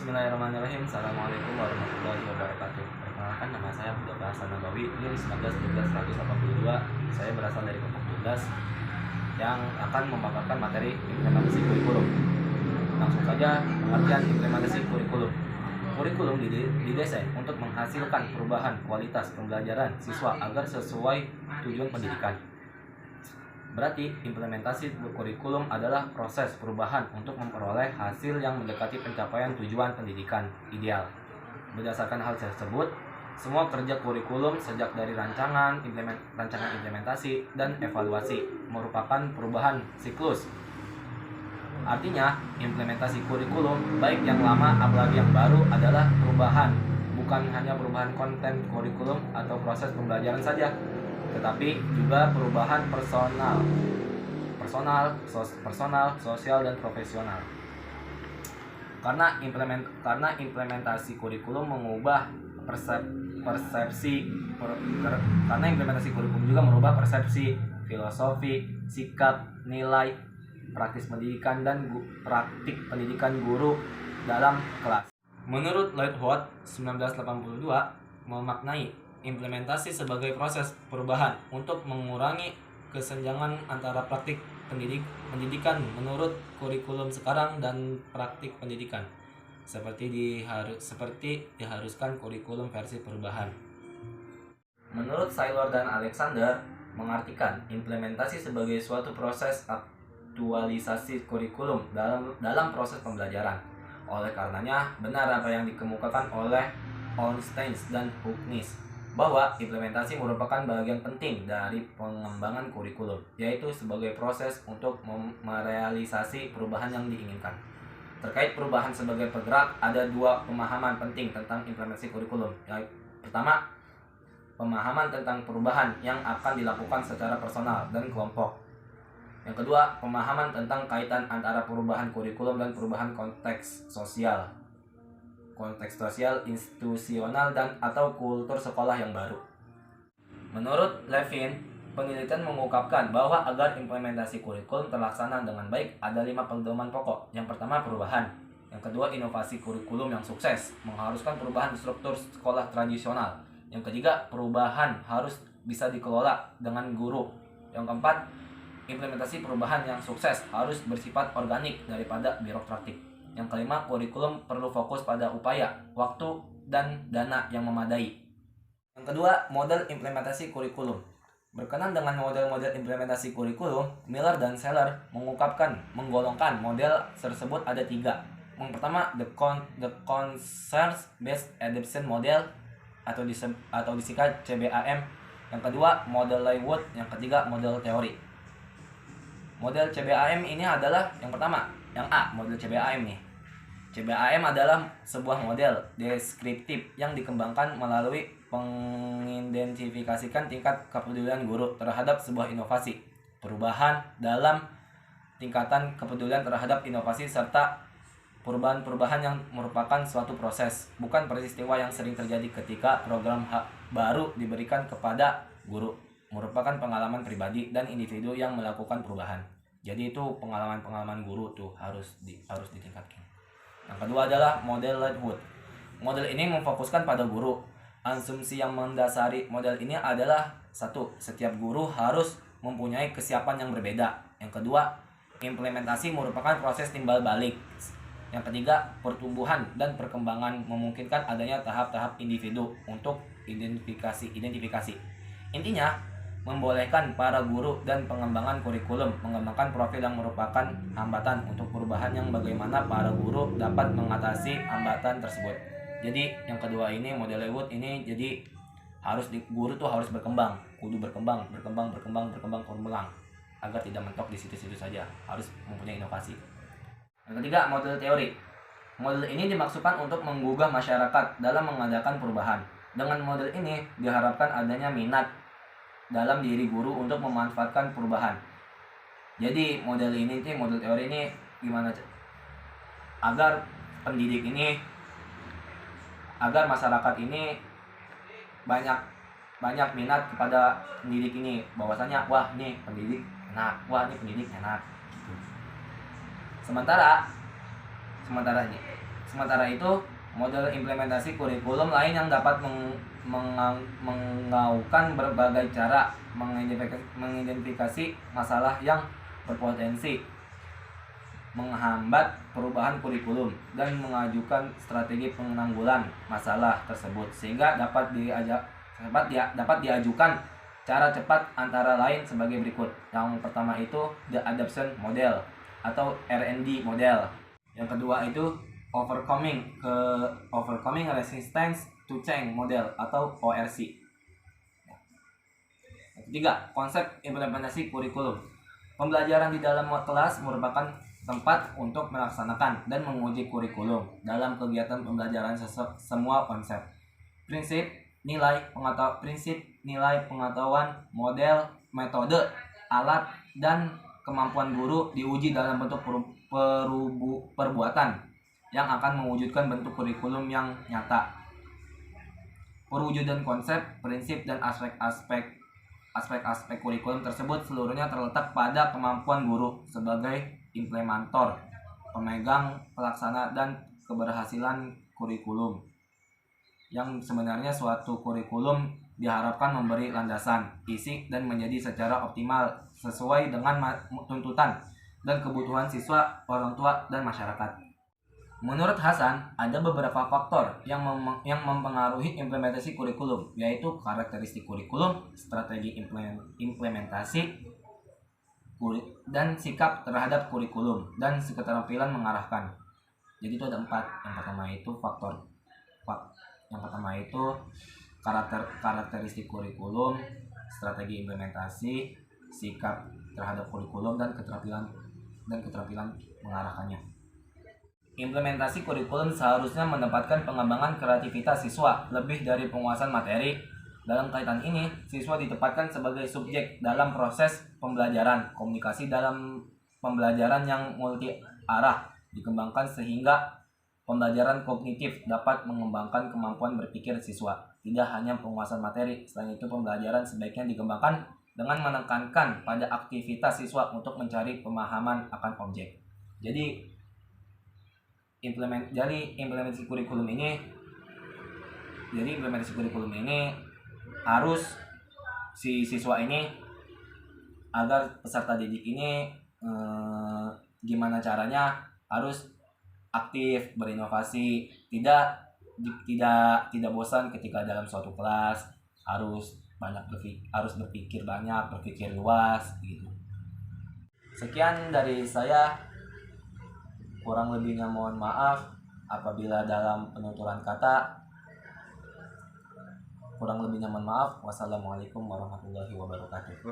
Bismillahirrahmanirrahim. Assalamualaikum warahmatullahi wabarakatuh. Perkenalkan, nama saya Abdul Hasan Nabawi. NIM 19 Saya berasal dari kelompok 12 yang akan memaparkan materi implementasi kurikulum. Langsung saja, pengertian implementasi kurikulum. Kurikulum didesain untuk menghasilkan perubahan kualitas pembelajaran siswa agar sesuai tujuan pendidikan. Berarti implementasi kurikulum adalah proses perubahan untuk memperoleh hasil yang mendekati pencapaian tujuan pendidikan ideal. Berdasarkan hal tersebut, semua kerja kurikulum sejak dari rancangan implementasi dan evaluasi merupakan perubahan siklus. Artinya, implementasi kurikulum baik yang lama apalagi yang baru adalah perubahan, bukan hanya perubahan konten kurikulum atau proses pembelajaran saja, tetapi juga perubahan personal, sosial dan profesional. Karena implementasi kurikulum mengubah karena implementasi kurikulum juga merubah persepsi, filosofi, sikap, nilai, praktik pendidikan guru dalam kelas. Menurut Lloyd Ward 1982 memaknai implementasi sebagai proses perubahan untuk mengurangi kesenjangan antara praktik pendidikan menurut kurikulum sekarang dan praktik pendidikan seperti diharuskan kurikulum versi perubahan. Menurut Saylor dan Alexander mengartikan implementasi sebagai suatu proses aktualisasi kurikulum dalam proses pembelajaran. Oleh karenanya, benar apa yang dikemukakan oleh Ornstein dan Hucknis bahwa implementasi merupakan bagian penting dari pengembangan kurikulum, yaitu sebagai proses untuk merealisasi perubahan yang diinginkan. Terkait perubahan sebagai penggerak, ada dua pemahaman penting tentang implementasi kurikulum. Yang pertama, pemahaman tentang perubahan yang akan dilakukan secara personal dan kelompok. Yang kedua, pemahaman tentang kaitan antara perubahan kurikulum dan perubahan konteks sosial, institusional dan atau kultur sekolah yang baru. Menurut Levin, penelitian mengungkapkan bahwa agar implementasi kurikulum terlaksana dengan baik ada 5 pedoman pokok. Yang pertama, perubahan. Yang kedua, inovasi kurikulum yang sukses mengharuskan perubahan struktur sekolah tradisional. Yang ketiga, perubahan harus bisa dikelola dengan guru. Yang keempat, implementasi perubahan yang sukses harus bersifat organik daripada birokratik. Yang kelima, kurikulum perlu fokus pada upaya, waktu, dan dana yang memadai. Yang kedua, model implementasi kurikulum. Berkenan dengan model-model implementasi kurikulum, Miller dan Seller menggolongkan model tersebut ada 3. Yang pertama, the concept-based adoption model atau disingkat CBAM. Yang kedua, model Leywood. Yang ketiga, model teori. Model CBAM ini adalah yang pertama, yang A, model CBAM nih. CBAM adalah sebuah model deskriptif yang dikembangkan melalui mengidentifikasikan tingkat kepedulian guru terhadap sebuah inovasi, perubahan dalam tingkatan kepedulian terhadap inovasi, serta perubahan-perubahan yang merupakan suatu proses, bukan peristiwa yang sering terjadi ketika program baru diberikan kepada guru, merupakan pengalaman pribadi dan individu yang melakukan perubahan. Jadi itu pengalaman guru tuh harus ditingkatkan. Yang kedua adalah model Leywood. Model ini memfokuskan pada guru. Asumsi yang mendasari model ini adalah 1. Setiap guru harus mempunyai kesiapan yang berbeda. Yang kedua, implementasi merupakan proses timbal balik. Yang ketiga, pertumbuhan dan perkembangan memungkinkan adanya tahap-tahap individu untuk identifikasi. Intinya, membolehkan para guru dan pengembangan kurikulum mengembangkan profil yang merupakan hambatan untuk perubahan yang bagaimana para guru dapat mengatasi hambatan tersebut. Jadi yang kedua ini model Leywood ini, jadi guru tuh harus berkembang agar tidak mentok di situ-situ saja, harus mempunyai inovasi. Yang ketiga, model teori. Model ini dimaksudkan untuk menggugah masyarakat dalam mengadakan perubahan. Dengan model ini diharapkan adanya minat dalam diri guru untuk memanfaatkan perubahan. Jadi model teori ini gimana agar masyarakat ini banyak minat kepada pendidik ini, bahwasanya wah nih pendidik enak gitu. Sementara Sementara itu, model implementasi kurikulum lain yang dapat menggaungkan berbagai cara mengidentifikasi masalah yang berpotensi menghambat perubahan kurikulum dan mengajukan strategi penanggulangan masalah tersebut sehingga dapat diajukan cara cepat antara lain sebagai berikut. Yang pertama itu the adoption model atau R&D model. Yang kedua itu overcoming resistance to change model atau ORC. Yang ketiga, konsep implementasi kurikulum. Pembelajaran di dalam kelas merupakan tempat untuk melaksanakan dan menguji kurikulum dalam kegiatan pembelajaran semua konsep. Prinsip nilai pengetahuan, model, metode, alat, dan kemampuan guru diuji dalam bentuk perbuatan yang akan mewujudkan bentuk kurikulum yang nyata. Perwujudan konsep, prinsip, dan aspek-aspek kurikulum tersebut seluruhnya terletak pada kemampuan guru sebagai implementator, pemegang, pelaksana, dan keberhasilan kurikulum. Yang sebenarnya suatu kurikulum diharapkan memberi landasan, isi, dan menjadi secara optimal sesuai dengan tuntutan dan kebutuhan siswa, orang tua, dan masyarakat. Menurut Hasan, ada beberapa faktor yang mempengaruhi implementasi kurikulum, yaitu karakteristik kurikulum, strategi implementasi, dan sikap terhadap kurikulum, dan keterampilan mengarahkan. Jadi itu ada 4. Yang pertama itu karakteristik kurikulum, strategi implementasi, sikap terhadap kurikulum, dan keterampilan mengarahkannya. Implementasi kurikulum seharusnya menempatkan pengembangan kreativitas siswa lebih dari penguasaan materi. Dalam kaitan ini, siswa ditempatkan sebagai subjek dalam proses pembelajaran. Komunikasi dalam pembelajaran yang multi arah dikembangkan sehingga pembelajaran kognitif dapat mengembangkan kemampuan berpikir siswa, tidak hanya penguasaan materi. Selain itu, pembelajaran sebaiknya dikembangkan dengan menekankan pada aktivitas siswa untuk mencari pemahaman akan objek. Jadi implementasi kurikulum ini harus si siswa ini, agar peserta didik ini gimana caranya harus aktif, berinovasi, tidak bosan ketika dalam suatu kelas, harus berpikir banyak, berpikir luas gitu. Sekian dari saya, kurang lebihnya mohon maaf apabila dalam penuturan kata. Wassalamualaikum warahmatullahi wabarakatuh.